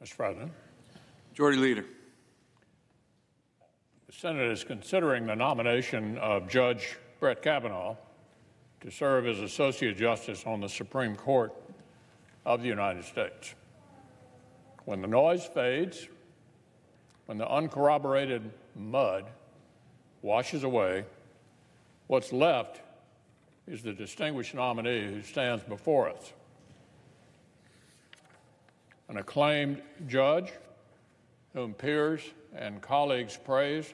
Mr. President. Majority Leader. The Senate is considering the nomination of Judge Brett Kavanaugh to serve as Associate Justice on the Supreme Court of the United States. When the noise fades, when the uncorroborated mud washes away, what's left is the distinguished nominee who stands before us. An acclaimed judge whom peers and colleagues praise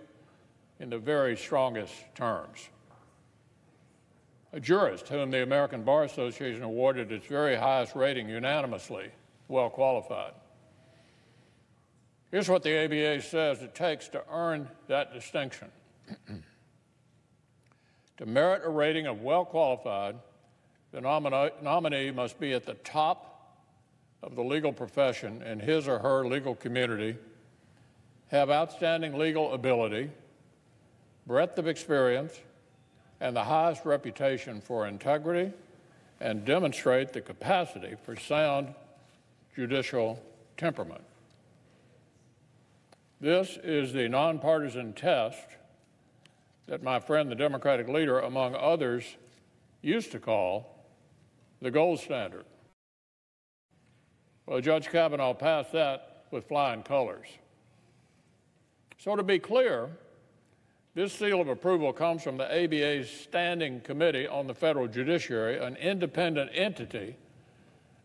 in the very strongest terms. A jurist whom the American Bar Association awarded its very highest rating unanimously, well qualified. Here's what the ABA says it takes to earn that distinction. To merit a rating of well qualified, the nominee must be at the top of the legal profession in his or her legal community, have outstanding legal ability, breadth of experience, and the highest reputation for integrity, and demonstrate the capacity for sound judicial temperament. This is the nonpartisan test that my friend, the Democratic leader, among others, used to call the gold standard. Well, Judge Kavanaugh passed that with flying colors. So to be clear, this seal of approval comes from the ABA's Standing Committee on the Federal Judiciary, an independent entity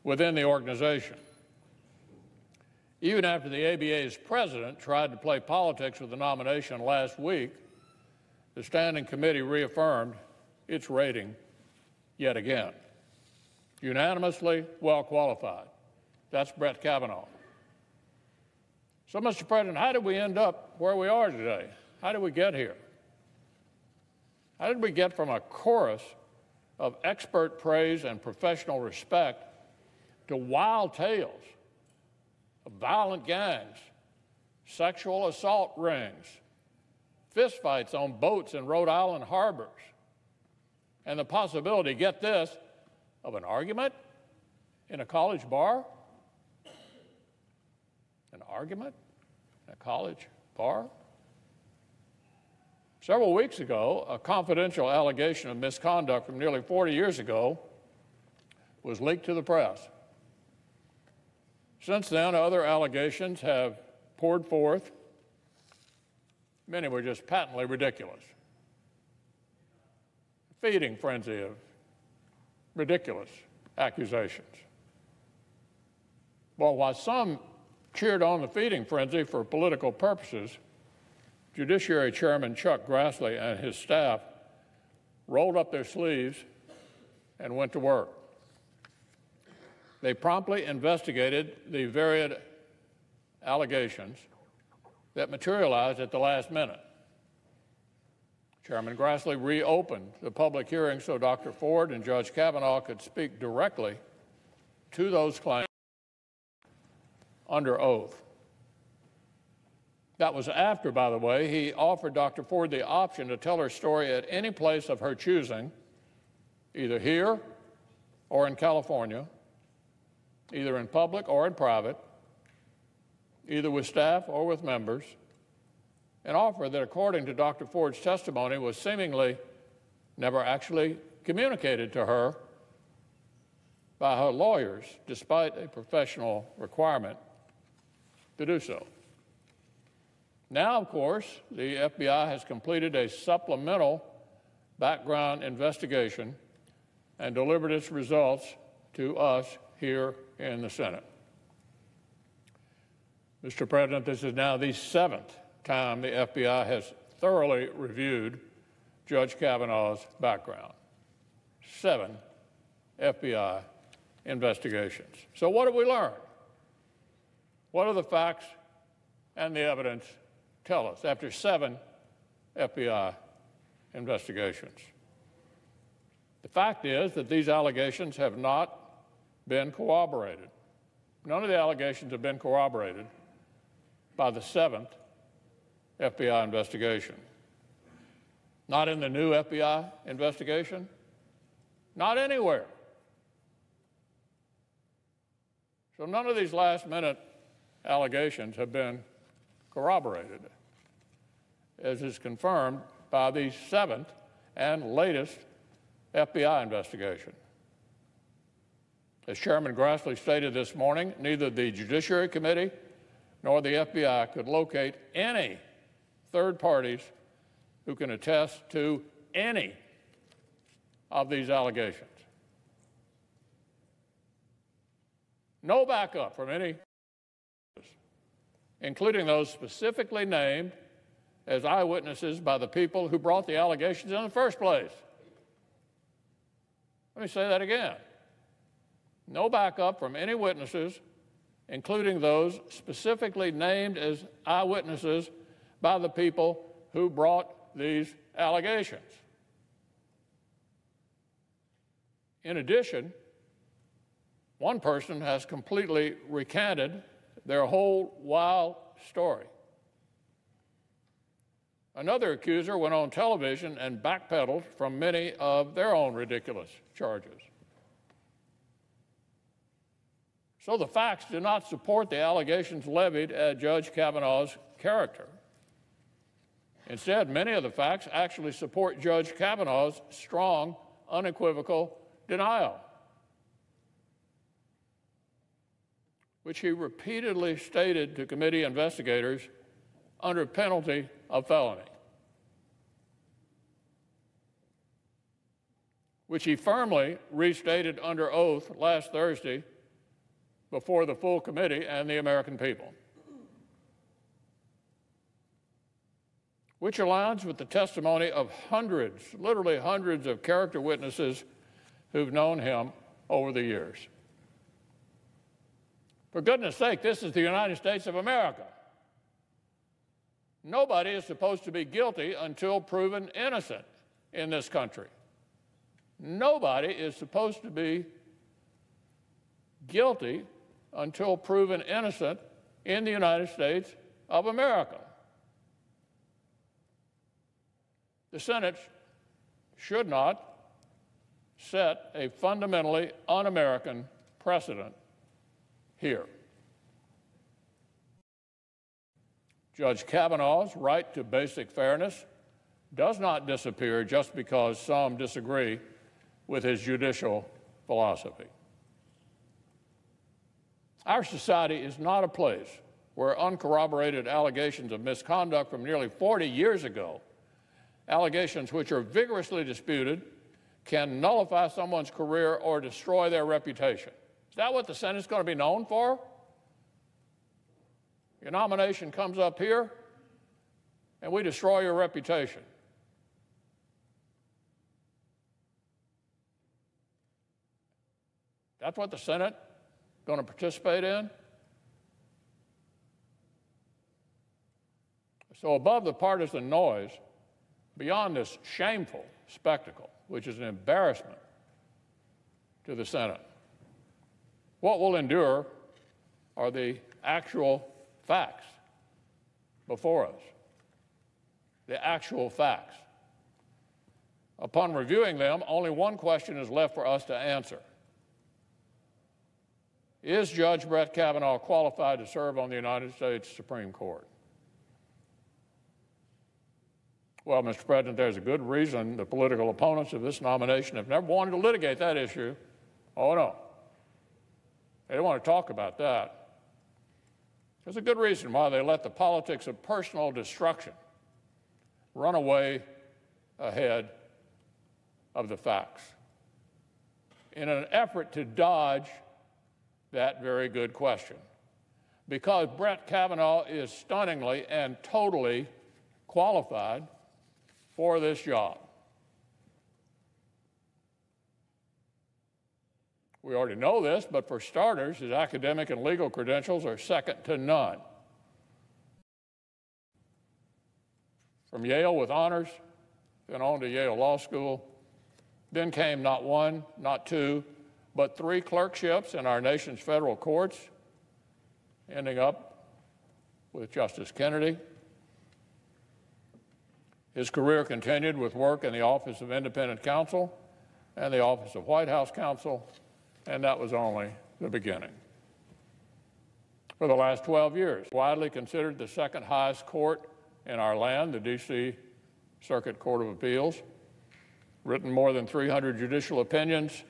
within the organization. Even after the ABA's president tried to play politics with the nomination last week, the Standing Committee reaffirmed its rating yet again. Unanimously well qualified. That's Brett Kavanaugh. So, Mr. President, how did we end up where we are today? How did we get here? How did we get from a chorus of expert praise and professional respect to wild tales of violent gangs, sexual assault rings, fistfights on boats in Rhode Island harbors, and the possibility, get this, of an argument in a college bar? An argument in a college bar? Several weeks ago, a confidential allegation of misconduct from nearly 40 years ago was leaked to the press. Since then, other allegations have poured forth. Many were just patently ridiculous. A feeding frenzy of ridiculous accusations. Well, while some cheered on the feeding frenzy for political purposes, Judiciary Chairman Chuck Grassley and his staff rolled up their sleeves and went to work. They promptly investigated the varied allegations that materialized at the last minute. Chairman Grassley reopened the public hearing so Dr. Ford and Judge Kavanaugh could speak directly to those claims under oath. That was after, by the way, he offered Dr. Ford the option to tell her story at any place of her choosing, either here or in California, either in public or in private, either with staff or with members, an offer that, according to Dr. Ford's testimony, was seemingly never actually communicated to her by her lawyers, despite a professional requirement to do so. Now, of course, the FBI has completed a supplemental background investigation and delivered its results to us here in the Senate. Mr. President, this is now the seventh time the FBI has thoroughly reviewed Judge Kavanaugh's background. 7 FBI investigations. So what have we learned? What do the facts and the evidence tell us after 7 FBI investigations? The fact is that these allegations have not been corroborated. None of the allegations have been corroborated by the 7th FBI investigation. Not in the new FBI investigation, not anywhere. So none of these last-minute allegations have been corroborated, as is confirmed by the 7th and latest FBI investigation. As Chairman Grassley stated this morning, neither the Judiciary Committee nor the FBI could locate any third parties who can attest to any of these allegations. No backup from any, including those specifically named as eyewitnesses by the people who brought the allegations in the first place. Let me say that again. No backup from any witnesses, including those specifically named as eyewitnesses by the people who brought these allegations. In addition, one person has completely recanted their whole wild story. Another accuser went on television and backpedaled from many of their own ridiculous charges. So the facts do not support the allegations levied at Judge Kavanaugh's character. Instead, many of the facts actually support Judge Kavanaugh's strong, unequivocal denial, which he repeatedly stated to committee investigators under penalty of felony, which he firmly restated under oath last Thursday before the full committee and the American people, which aligns with the testimony of hundreds, literally hundreds of character witnesses who've known him over the years. For goodness sake, this is the United States of America. Nobody is supposed to be guilty until proven innocent in this country. Nobody is supposed to be guilty until proven innocent in the United States of America. The Senate should not set a fundamentally un-American precedent here. Judge Kavanaugh's right to basic fairness does not disappear just because some disagree with his judicial philosophy. Our society is not a place where uncorroborated allegations of misconduct from nearly 40 years ago, allegations which are vigorously disputed, can nullify someone's career or destroy their reputation. Is that what the Senate's going to be known for? Your nomination comes up here, and we destroy your reputation. That's what the Senate is going to participate in? So above the partisan noise, beyond this shameful spectacle, which is an embarrassment to the Senate, what will endure are the actual facts before us. The actual facts. Upon reviewing them, only one question is left for us to answer. Is Judge Brett Kavanaugh qualified to serve on the United States Supreme Court? Well, Mr. President, there's a good reason the political opponents of this nomination have never wanted to litigate that issue. Oh, no. They don't want to talk about that. There's a good reason why they let the politics of personal destruction run away ahead of the facts in an effort to dodge that very good question. Because Brett Kavanaugh is stunningly and totally qualified for this job. We already know this, but for starters, his academic and legal credentials are second to none. From Yale with honors, then on to Yale Law School, then came not one, not two, but 3 clerkships in our nation's federal courts, ending up with Justice Kennedy. His career continued with work in the Office of Independent Counsel and the Office of White House Counsel, and that was only the beginning. for the last 12 years. Widely considered the second highest court in our land, the D.C. Circuit Court of Appeals. Written more than 300 judicial opinions.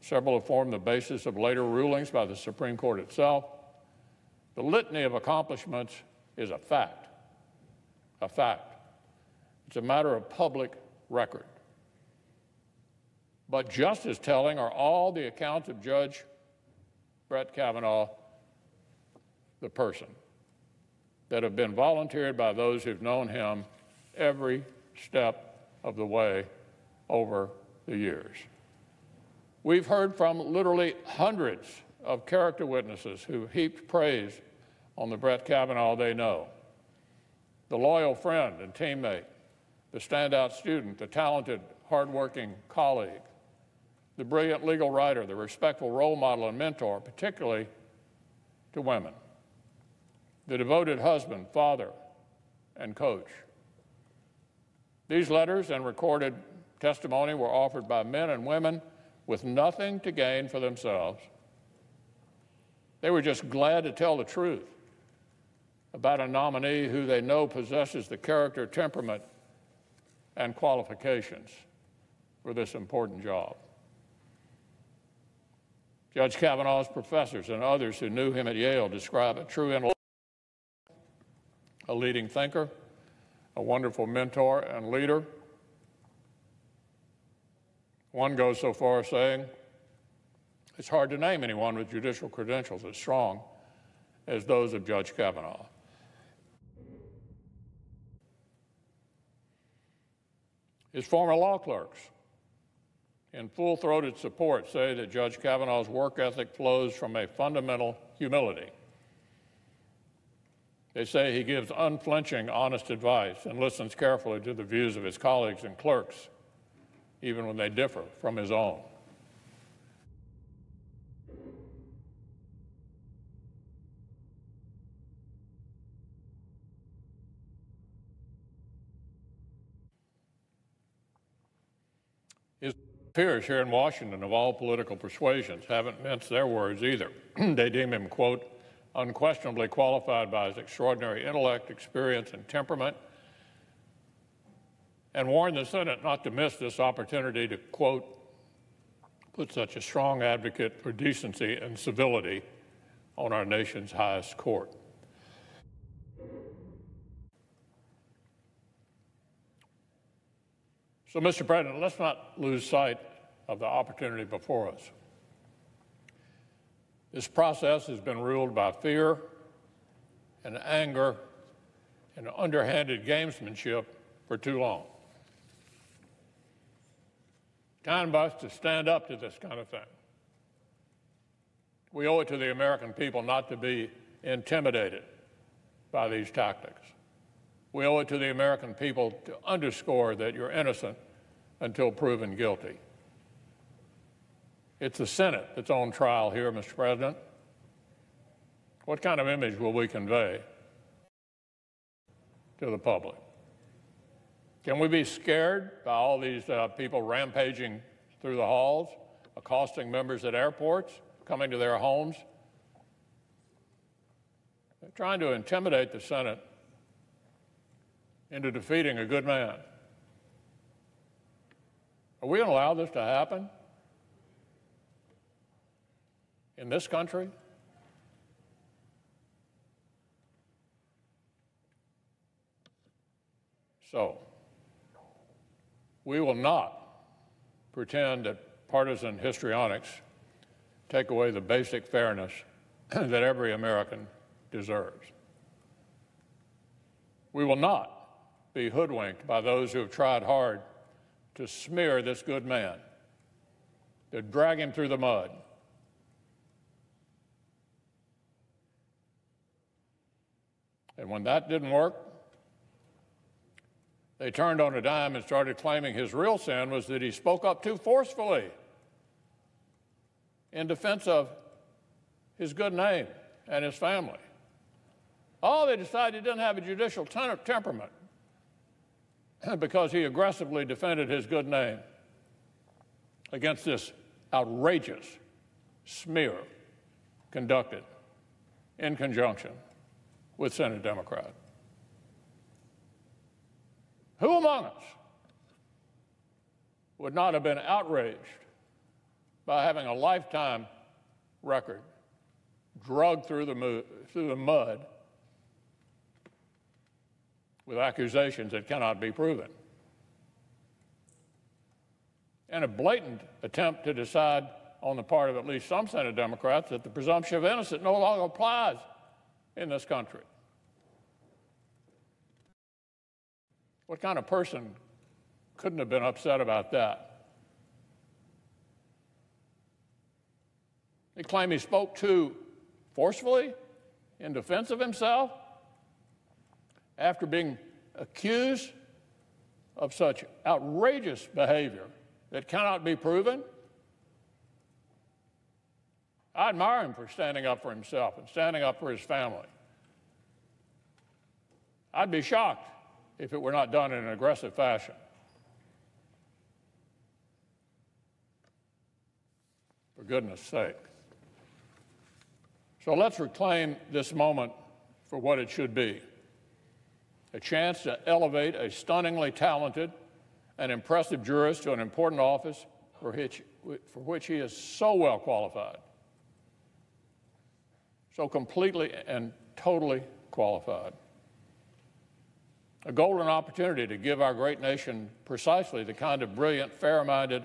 Several have formed the basis of later rulings by the Supreme Court itself. The litany of accomplishments is a fact. A fact. It's a matter of public record. But just as telling are all the accounts of Judge Brett Kavanaugh, the person, that have been volunteered by those who've known him every step of the way over the years. We've heard from literally hundreds of character witnesses who heaped praise on the Brett Kavanaugh they know. The loyal friend and teammate, the standout student, the talented, hardworking colleague, the brilliant legal writer, the respectful role model and mentor, particularly to women, the devoted husband, father, and coach. These letters and recorded testimony were offered by men and women with nothing to gain for themselves. They were just glad to tell the truth about a nominee who they know possesses the character, temperament, and qualifications for this important job. Judge Kavanaugh's professors and others who knew him at Yale describe a true intellect, a leading thinker, a wonderful mentor and leader. One goes so far as saying, it's hard to name anyone with judicial credentials as strong as those of Judge Kavanaugh. His former law clerks, in full-throated support, say that Judge Kavanaugh's work ethic flows from a fundamental humility. They say he gives unflinching, honest advice and listens carefully to the views of his colleagues and clerks, even when they differ from his own. His peers here in Washington of all political persuasions haven't minced their words either. They deem him, quote, unquestionably qualified by his extraordinary intellect, experience, and temperament, and warn the Senate not to miss this opportunity to, quote, put such a strong advocate for decency and civility on our nation's highest court. So, Mr. President, let's not lose sight of the opportunity before us. This process has been ruled by fear and anger and underhanded gamesmanship for too long. Time for us to stand up to this kind of thing. We owe it to the American people not to be intimidated by these tactics. We owe it to the American people to underscore that you're innocent until proven guilty. It's the Senate that's on trial here, Mr. President. What kind of image will we convey to the public? Can we be scared by all these people rampaging through the halls, accosting members at airports, coming to their homes? They're trying to intimidate the Senate into defeating a good man. Are we going to allow this to happen in this country? So, we will not pretend that partisan histrionics take away the basic fairness that every American deserves. We will not be hoodwinked by those who have tried hard to smear this good man, to drag him through the mud. And when that didn't work, they turned on a dime and started claiming his real sin was that he spoke up too forcefully in defense of his good name and his family. Oh, they decided he didn't have a judicial temperament because he aggressively defended his good name against this outrageous smear conducted in conjunction with Senate Democrat. Who among us would not have been outraged by having a lifetime record dragged through the mud with accusations that cannot be proven, and a blatant attempt to decide on the part of at least some Senate Democrats that the presumption of innocence no longer applies in this country? What kind of person couldn't have been upset about that? They claim he spoke too forcefully in defense of himself after being accused of such outrageous behavior that cannot be proven. I admire him for standing up for himself and standing up for his family. I'd be shocked if it were not done in an aggressive fashion. For goodness sake. So let's reclaim this moment for what it should be: a chance to elevate a stunningly talented and impressive jurist to an important office for which he is so well qualified, so completely and totally qualified. A golden opportunity to give our great nation precisely the kind of brilliant, fair-minded,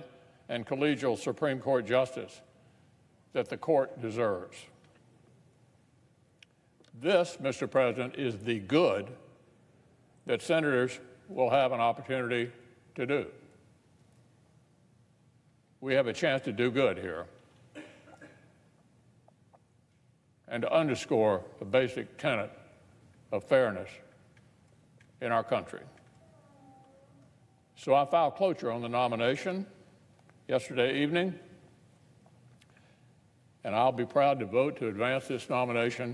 and collegial Supreme Court justice that the court deserves. This, Mr. President, is the good that senators will have an opportunity to do. We have a chance to do good here and to underscore a basic tenet of fairness in our country. So I filed cloture on the nomination yesterday evening, and I'll be proud to vote to advance this nomination